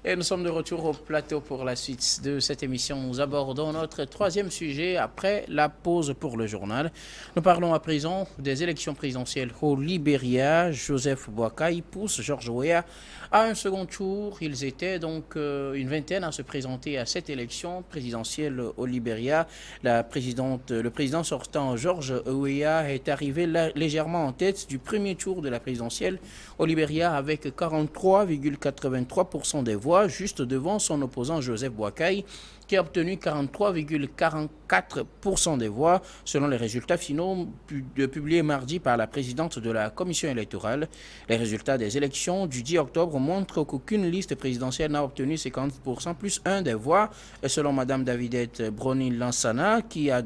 Et nous sommes de retour au plateau pour la suite de cette émission. Nous abordons notre troisième sujet après la pause pour le journal. Nous parlons à présent des élections présidentielles au Libéria. Joseph Boakai pousse George Weah à un second tour. Ils étaient donc une vingtaine à se présenter à cette élection présidentielle au Libéria. Le président sortant George Weah est arrivé légèrement en tête du premier tour de la présidentielle au Libéria avec 43,83% des voix, juste devant son opposant Joseph Boakai, qui a obtenu 43,44% des voix, selon les résultats finaux publiés mardi par la présidente de la commission électorale. Les résultats des élections du 10 octobre montrent qu'aucune liste présidentielle n'a obtenu 50% plus 1 des voix, selon Mme Davidette Brony-Lansana, qui a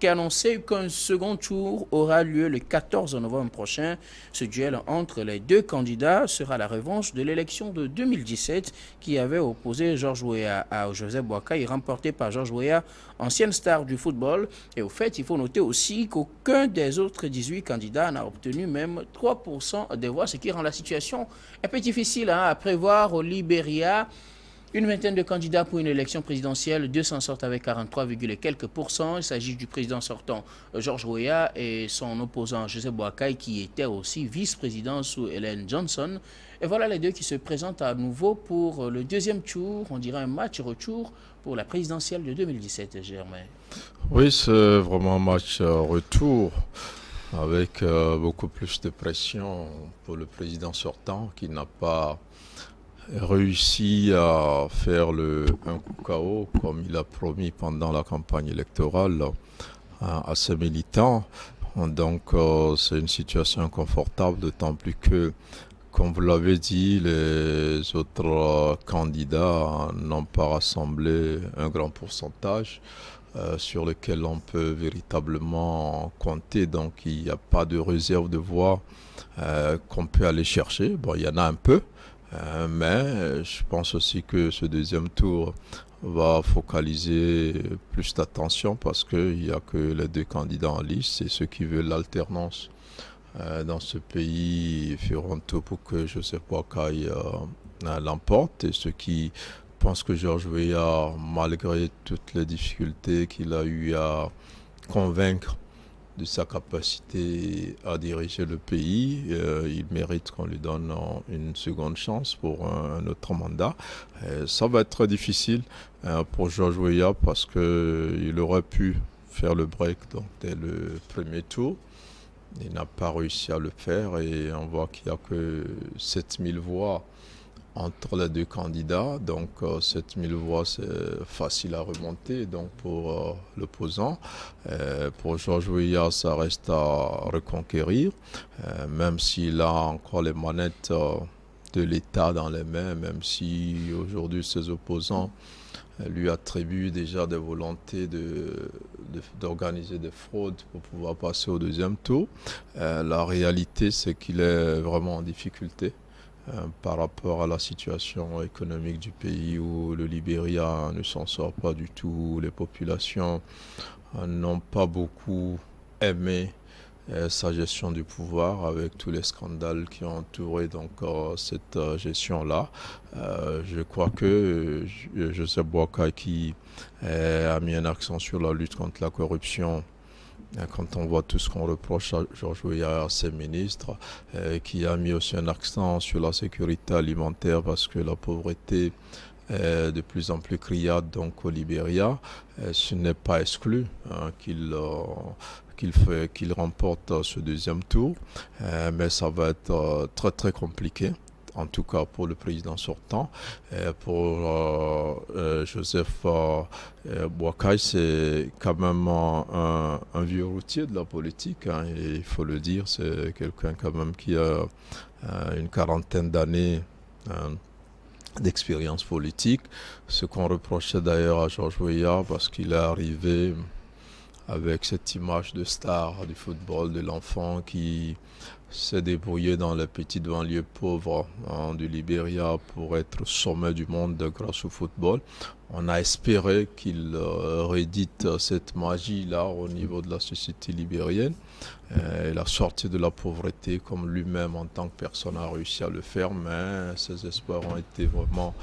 annoncé qu'un second tour aura lieu le 14 novembre prochain. Ce duel entre les deux candidats sera la revanche de l'élection de 2017 qui avait opposé George Weah à Joseph Boakai, remporté par George Weah, ancienne star du football. Et au fait, il faut noter aussi qu'aucun des autres 18 candidats n'a obtenu même 3% des voix, ce qui rend la situation un peu difficile à prévoir au Libéria. Une vingtaine de candidats pour une élection présidentielle, 200 sortent avec 43, quelques pourcents. Il s'agit du président sortant George Weah et son opposant Joseph Boakai qui était aussi vice-président sous Ellen Johnson. Et voilà les deux qui se présentent à nouveau pour le deuxième tour, on dirait un match retour pour la présidentielle de 2017, Germain. Oui, c'est vraiment un match retour avec beaucoup plus de pression pour le président sortant qui n'a pas réussi à faire un coup KO comme il a promis pendant la campagne électorale à ses militants. Donc c'est une situation inconfortable, d'autant plus que, comme vous l'avez dit, les autres candidats n'ont pas rassemblé un grand pourcentage sur lequel on peut véritablement compter. Donc il n'y a pas de réserve de voix qu'on peut aller chercher. Bon, il y en a un peu. Mais je pense aussi que ce deuxième tour va focaliser plus d'attention parce qu'il n'y a que les deux candidats en liste et ceux qui veulent l'alternance dans ce pays feront tout pour que Joseph Boakai l'emporte et ceux qui pensent que George Weah, malgré toutes les difficultés qu'il a eu à convaincre de sa capacité à diriger le pays. Il mérite qu'on lui donne une seconde chance pour un autre mandat. Ça va être très difficile pour George Weah parce qu'il aurait pu faire le break donc, dès le premier tour. Il n'a pas réussi à le faire et on voit qu'il n'y a que 7000 voix entre les deux candidats. Donc 7000 voix, c'est facile à remonter donc pour l'opposant. Pour George Weah, ça reste à reconquérir, même s'il a encore les manettes de l'État dans les mains, même si aujourd'hui ses opposants lui attribuent déjà des volontés d'organiser des fraudes pour pouvoir passer au deuxième tour. La réalité, c'est qu'il est vraiment en difficulté par rapport à la situation économique du pays où le Libéria ne s'en sort pas du tout. Les populations n'ont pas beaucoup aimé sa gestion du pouvoir avec tous les scandales qui ont entouré donc cette gestion-là. Je crois que Joseph Boakai qui a mis un accent sur la lutte contre la corruption. Quand on voit tout ce qu'on reproche à George Weah, à ses ministres, qui a mis aussi un accent sur la sécurité alimentaire parce que la pauvreté est de plus en plus criarde donc au Libéria, ce n'est pas exclu qu'il remporte ce deuxième tour, mais ça va être très très compliqué. En tout cas pour le président sortant. Pour Joseph Boakai, c'est quand même un vieux routier de la politique, hein, et il faut le dire, c'est quelqu'un quand même qui a une quarantaine d'années d'expérience politique. Ce qu'on reprochait d'ailleurs à George Weah parce qu'il est arrivé avec cette image de star du football, de l'enfant qui s'est débrouillé dans les petites banlieues pauvres du Libéria pour être sommet du monde grâce au football. On a espéré qu'il réédite cette magie-là au niveau de la société libérienne. Il a sorti de la pauvreté comme lui-même en tant que personne a réussi à le faire, mais ses espoirs ont été vraiment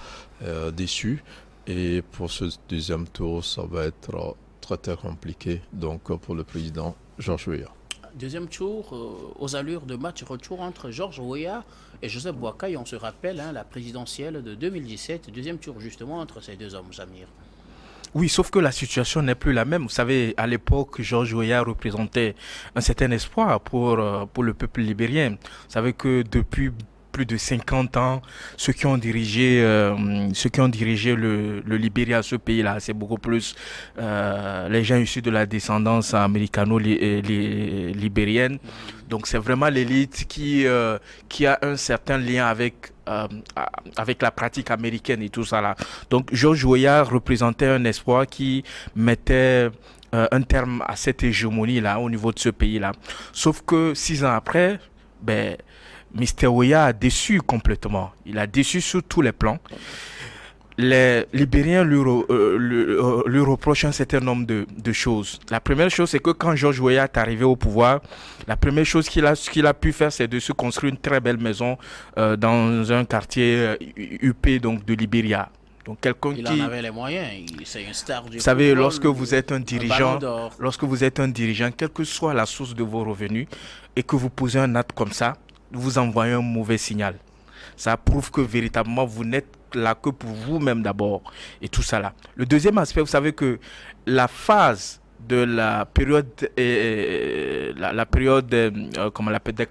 déçus. Et pour ce deuxième tour, ça va être très très compliqué donc pour le président Georges Weah. Deuxième tour, aux allures de match retour entre Georges Weah et Joseph Boakai. On se rappelle la présidentielle de 2017. Deuxième tour justement entre ces deux hommes, Samir. Oui, sauf que la situation n'est plus la même. Vous savez, à l'époque, Georges Weah représentait un certain espoir pour le peuple libérien. Vous savez que depuis plus de 50 ans, ceux qui ont dirigé le Libéria, ce pays-là, c'est beaucoup plus les gens issus de la descendance américano-libérienne. Donc c'est vraiment l'élite qui a un certain lien avec la pratique américaine et tout ça là. Donc Georges Weah représentait un espoir qui mettait un terme à cette hégémonie là au niveau de ce pays là. Sauf que 6 ans après, Mr. Weah a déçu complètement. Il a déçu sur tous les plans. Les Libériens lui reprochent un certain nombre de choses. La première chose, c'est que quand Georges Weah est arrivé au pouvoir, la première chose qu'il a pu faire, c'est de se construire une très belle maison dans un quartier huppé donc, de Libéria. Donc quelqu'un il en avait les moyens, c'est une star du Vous savez, football, lorsque vous êtes un dirigeant, quelle que soit la source de vos revenus, et que vous posez un acte comme ça, vous envoyez un mauvais signal. Ça prouve que véritablement vous n'êtes là que pour vous-même d'abord et tout ça là. Le deuxième aspect, vous savez que la phase de la période comment on l'appelle, des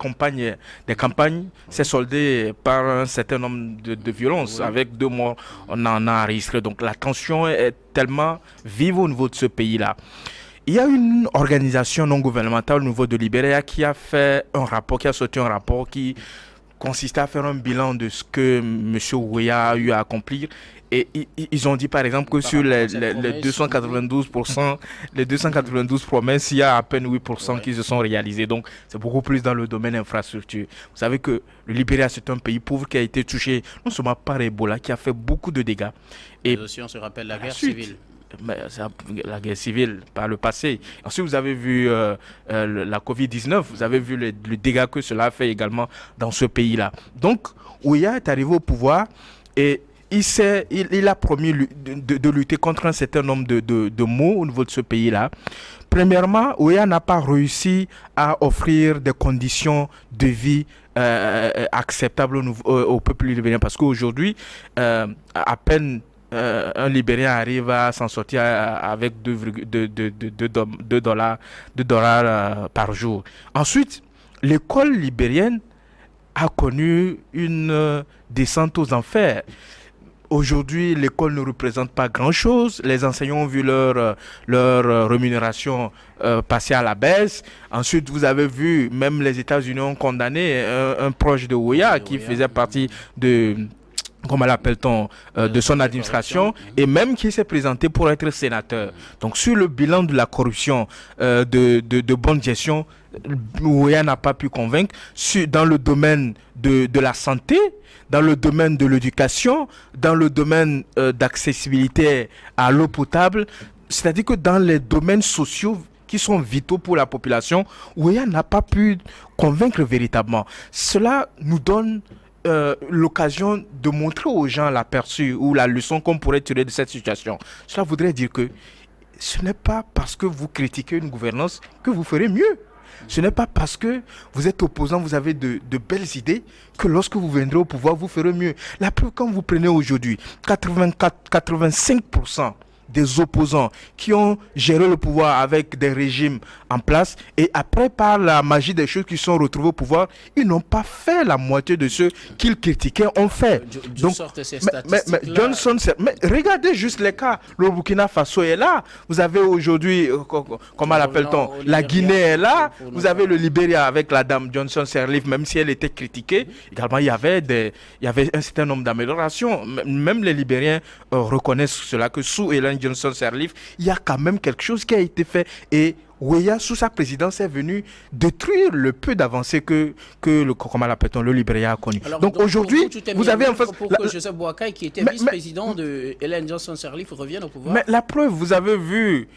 campagnes s'est soldée par un certain nombre de violences. Oui. Avec 2 morts, on en a enregistré. Donc la tension est tellement vive au niveau de ce pays-là. Il y a une organisation non gouvernementale au niveau de Libéria qui a sorti un rapport qui consistait à faire un bilan de ce que M. Weah a eu à accomplir. Et ils ont dit par exemple que sur les 292%, les 292 promesses, il y a à peine 8% qui se sont réalisées. Donc c'est beaucoup plus dans le domaine infrastructure. Vous savez que le Libéria, c'est un pays pauvre qui a été touché non seulement par Ebola, qui a fait beaucoup de dégâts. Et aussi on se rappelle la guerre civile. La guerre civile par le passé. Ensuite, vous avez vu la Covid-19, vous avez vu le dégât que cela a fait également dans ce pays-là. Donc, Weah est arrivé au pouvoir et il a promis de lutter contre un certain nombre de maux au niveau de ce pays-là. Premièrement, Weah n'a pas réussi à offrir des conditions de vie acceptables au peuple libérien parce qu'aujourd'hui, à peine un Libérien arrive à s'en sortir avec 2 dollars par jour. Ensuite, l'école libérienne a connu une descente aux enfers. Aujourd'hui, l'école ne représente pas grand-chose. Les enseignants ont vu leur rémunération passer à la baisse. Ensuite, vous avez vu, même les États-Unis ont condamné un proche de Weah qui faisait partie de... comment l'appelle-t-on, de son administration, et même qui s'est présenté pour être sénateur. Donc sur le bilan de la corruption, de bonne gestion, Weah n'a pas pu convaincre. Dans le domaine de la santé, dans le domaine de l'éducation, dans le domaine d'accessibilité à l'eau potable, c'est-à-dire que dans les domaines sociaux qui sont vitaux pour la population, Weah n'a pas pu convaincre véritablement. Cela nous donne l'occasion de montrer aux gens l'aperçu ou la leçon qu'on pourrait tirer de cette situation. Cela voudrait dire que ce n'est pas parce que vous critiquez une gouvernance que vous ferez mieux. Ce n'est pas parce que vous êtes opposant, vous avez de belles idées, que lorsque vous viendrez au pouvoir, vous ferez mieux. La preuve, quand vous prenez aujourd'hui 85% des opposants qui ont géré le pouvoir avec des régimes en place et après par la magie des choses qui sont retrouvées au pouvoir, ils n'ont pas fait la moitié de ceux qu'ils critiquaient ont fait. Donc, mais Johnson, mais regardez juste les cas. Le Burkina Faso est là. Vous avez aujourd'hui, comment l'appelle-t-on, la Guinée est là. Vous avez le Libéria avec la dame Johnson Sirleaf, même si elle était critiquée. Également, il y avait un certain nombre d'améliorations. Même les Libériens reconnaissent cela, que sous Ellen Johnson Sirleaf, il y a quand même quelque chose qui a été fait et Ouéa, sous sa présidence, est venu détruire le peu d'avancées que comment l'appelle-t-on, le Libéria a connu. Alors, donc aujourd'hui, vous avez en face... Pour que Joseph Boakai, qui était vice-président de Ellen Johnson Sirleaf, revienne au pouvoir. Mais la preuve, vous avez vu...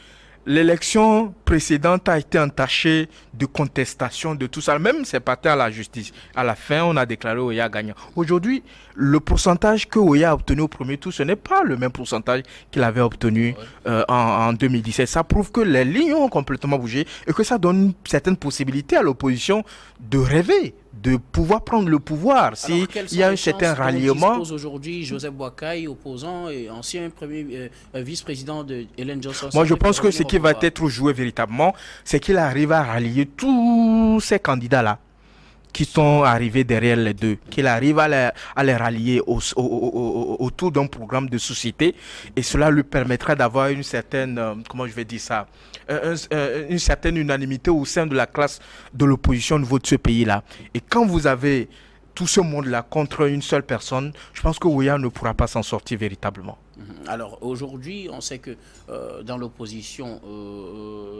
L'élection précédente a été entachée de contestation, de tout ça. Même c'est parti à la justice. À la fin, on a déclaré Ouéa gagnant. Aujourd'hui, le pourcentage que Ouéa a obtenu au premier tour, ce n'est pas le même pourcentage qu'il avait obtenu en 2017. Ça prouve que les lignes ont complètement bougé et que ça donne une certaine possibilité à l'opposition de rêver, de pouvoir prendre le pouvoir s'il y a un certain ralliement. Aujourd'hui, Joseph Boakai, opposant et ancien vice-président de Ellen Johnson. Moi, je pense que ce qui va être joué véritablement, c'est qu'il arrive à rallier tous ces candidats-là qui sont arrivés derrière les deux, qu'il arrive à les rallier autour d'un programme de société, et cela lui permettra d'avoir une certaine, comment je vais dire ça, une certaine unanimité au sein de la classe de l'opposition au niveau de ce pays-là. Et quand vous avez tout ce monde-là contre une seule personne, je pense que Ouéa ne pourra pas s'en sortir véritablement. Alors aujourd'hui, on sait que dans l'opposition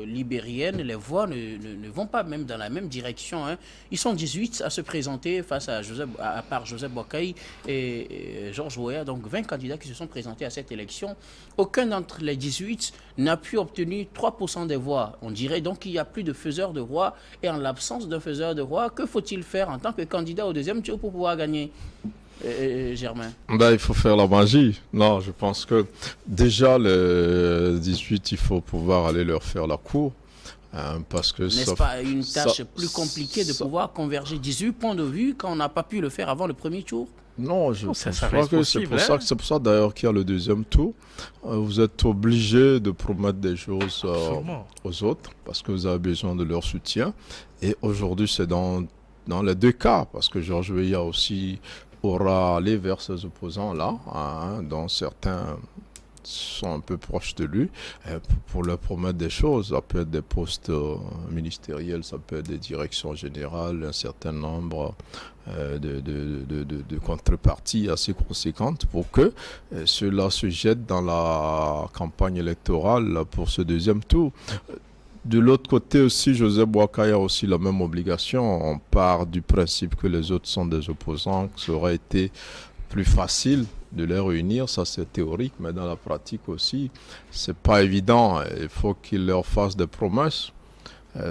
libérienne, les voix ne vont pas même dans la même direction. Hein. Ils sont 18 à se présenter face à part Joseph Boakai et Georges Weah, donc 20 candidats qui se sont présentés à cette élection. Aucun d'entre les 18 n'a pu obtenir 3% des voix. On dirait donc qu'il n'y a plus de faiseur de roi. Et en l'absence d'un faiseur de roi, que faut-il faire en tant que candidat au deuxième tour pour pouvoir gagner? Germain. Il faut faire la magie. Non, je pense que déjà les 18, il faut pouvoir aller leur faire la cour. Parce que n'est-ce pas une tâche plus compliquée de pouvoir converger 18 points de vue quand on n'a pas pu le faire avant le premier tour? Non, je pense que c'est pour ça d'ailleurs qu'il y a le deuxième tour. Vous êtes obligé de promettre des choses aux autres parce que vous avez besoin de leur soutien. Et aujourd'hui, c'est dans les deux cas, parce que Georges Weah aussi aura allé vers ses opposants-là, dont certains sont un peu proches de lui, pour leur promettre des choses. Ça peut être des postes ministériels, ça peut être des directions générales, un certain nombre de contreparties assez conséquentes pour que ceux-là se jettent dans la campagne électorale pour ce deuxième tour. De l'autre côté aussi, Joseph Boakai a aussi la même obligation. On part du principe que les autres sont des opposants, que ça aurait été plus facile de les réunir. Ça, c'est théorique, mais dans la pratique aussi, c'est pas évident. Il faut qu'il leur fasse des promesses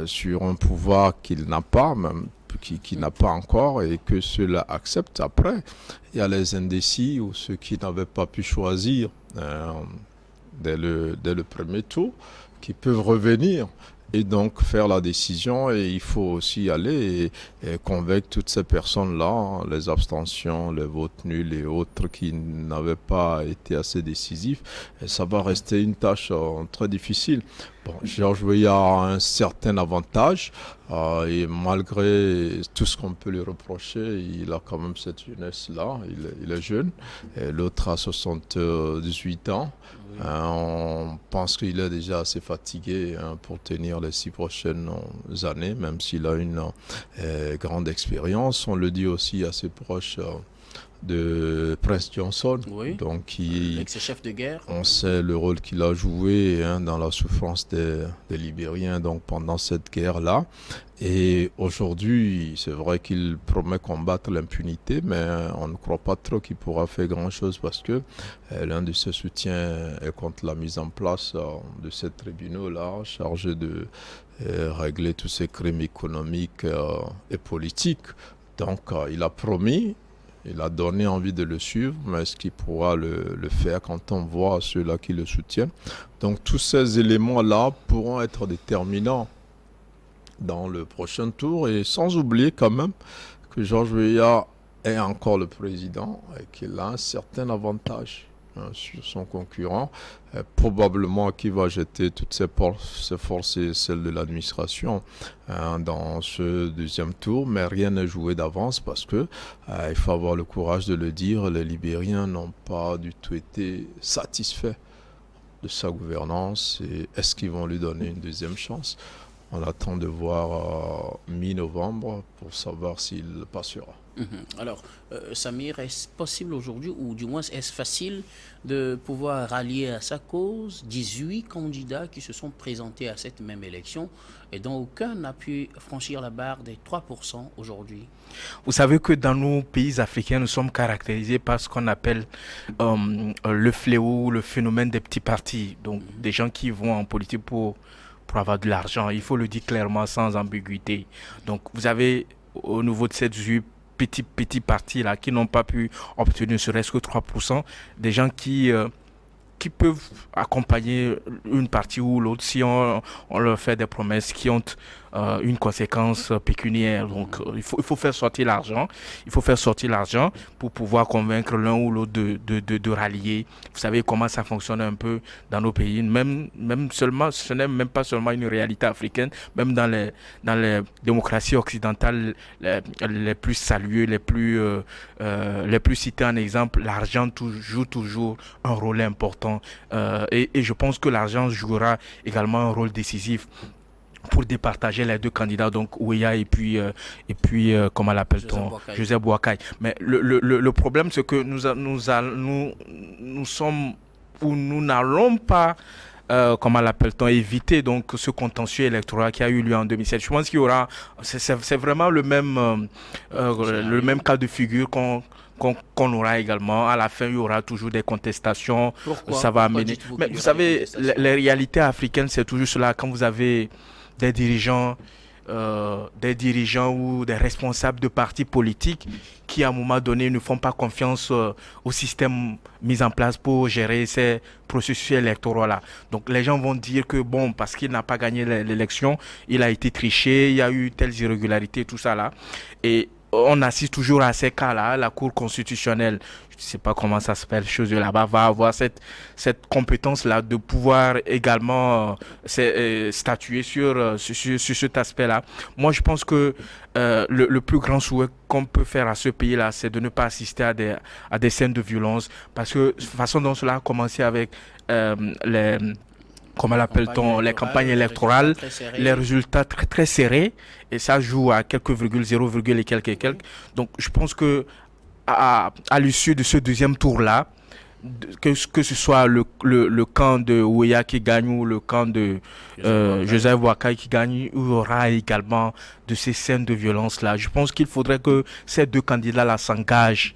sur un pouvoir qu'il n'a pas, même qui n'a pas encore, et que ceux-là acceptent. Après, il y a les indécis ou ceux qui n'avaient pas pu choisir dès le premier tour, qui peuvent revenir et donc faire la décision. Et il faut aussi aller et convaincre toutes ces personnes-là, les abstentions, les votes nuls et autres qui n'avaient pas été assez décisifs. Et ça va rester une tâche très difficile. Bon, Georges Weah a un certain avantage et malgré tout ce qu'on peut lui reprocher, il a quand même cette jeunesse-là, il est jeune. Et l'autre a 78 ans. On pense qu'il est déjà assez fatigué pour tenir les 6 prochaines années, même s'il a une grande expérience. On le dit aussi assez proche de Prince Johnson, donc avec ses chefs de guerre. On sait le rôle qu'il a joué dans la souffrance des Libériens donc pendant cette guerre-là. Et aujourd'hui, c'est vrai qu'il promet combattre l'impunité, mais on ne croit pas trop qu'il pourra faire grand-chose parce que l'un de ses soutiens est contre la mise en place de ces tribunaux-là, chargés de régler tous ces crimes économiques et politiques. Donc, il a promis. Il a donné envie de le suivre, mais est-ce qu'il pourra le faire quand on voit ceux-là qui le soutiennent? Donc tous ces éléments-là pourront être déterminants dans le prochain tour, et sans oublier quand même que Georges Weah est encore le président et qu'il a un certain avantage sur son concurrent, probablement qui va jeter toutes ses forces et celles de l'administration dans ce deuxième tour, mais rien n'est joué d'avance parce que il faut avoir le courage de le dire, les Libériens n'ont pas du tout été satisfaits de sa gouvernance, et est-ce qu'ils vont lui donner une deuxième chance? On attend de voir mi-novembre pour savoir s'il passera. Alors, Samir, est-ce possible aujourd'hui, ou du moins est-ce facile de pouvoir rallier à sa cause 18 candidats qui se sont présentés à cette même élection et dont aucun n'a pu franchir la barre des 3% aujourd'hui? Vous savez que dans nos pays africains, nous sommes caractérisés par ce qu'on appelle le fléau, le phénomène des petits partis. Donc, des gens qui vont en politique pour avoir de l'argent. Il faut le dire clairement, sans ambiguïté. Donc, vous avez au niveau de cette vue petits partis là qui n'ont pas pu obtenir ne serait-ce que 3%, des gens qui peuvent accompagner une partie ou l'autre si on leur fait des promesses qui ont une conséquence pécuniaire. Donc, il faut faire sortir l'argent. Il faut faire sortir l'argent pour pouvoir convaincre l'un ou l'autre de rallier. Vous savez comment ça fonctionne un peu dans nos pays. Même seulement, ce n'est même pas seulement une réalité africaine. Même dans les démocraties occidentales les plus saluées, les plus citées en exemple, l'argent joue toujours un rôle important. Et je pense que l'argent jouera également un rôle décisif pour départager les deux candidats, donc Ouéa et puis comment l'appelle-t-on, Joseph Boakai. Mais le problème, c'est que nous sommes, ou nous n'allons pas comment l'appelle-t-on, éviter donc ce contentieux électoral qui a eu lieu en 2007. Je pense qu'il y aura, c'est vraiment le même cas de figure qu'on aura également. À la fin, il y aura toujours des contestations. Pourquoi? Ça va amener. Mais vous savez, les réalités africaines, c'est toujours cela. Quand vous avez des dirigeants ou des responsables de partis politiques qui, à un moment donné, ne font pas confiance au système mis en place pour gérer ces processus électoraux-là. Donc, les gens vont dire que, bon, parce qu'il n'a pas gagné l'élection, il a été triché, il y a eu telles irrégularités, tout ça là. Et on assiste toujours à ces cas-là. La Cour constitutionnelle, je ne sais pas comment ça s'appelle, chose là-bas, va avoir cette compétence-là de pouvoir également statuer sur cet aspect-là. Moi, je pense que le plus grand souhait qu'on peut faire à ce pays-là, c'est de ne pas assister à des scènes de violence, parce que de toute façon dont cela a commencé avec comment l'appelle-t-on, les campagnes électorales, les résultats très, très serrés, et ça joue à quelques virgules, 0, et quelques. Donc, je pense que à l'issue de ce deuxième tour-là, que ce soit le camp de Ouéa qui gagne ou le camp de Joseph Boakai qui gagne, il y aura également de ces scènes de violence-là. Je pense qu'il faudrait que ces deux candidats-là s'engagent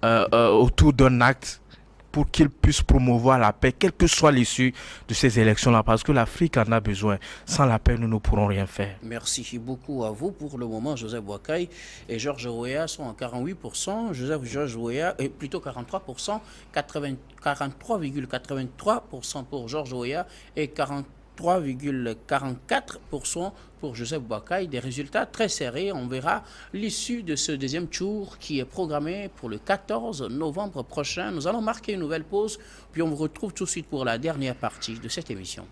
autour d'un acte pour qu'ils puissent promouvoir la paix, quelle que soit l'issue de ces élections-là, parce que l'Afrique en a besoin. Sans la paix, nous ne pourrons rien faire. Merci beaucoup à vous. Pour le moment, Joseph Boakai et Georges Weah sont à 48%, Georges Weah, plutôt 43%, 43,83% pour Georges Weah et 43,44% pour Joseph Boakai. Des résultats très serrés. On verra l'issue de ce deuxième tour qui est programmé pour le 14 novembre prochain. Nous allons marquer une nouvelle pause, puis on vous retrouve tout de suite pour la dernière partie de cette émission.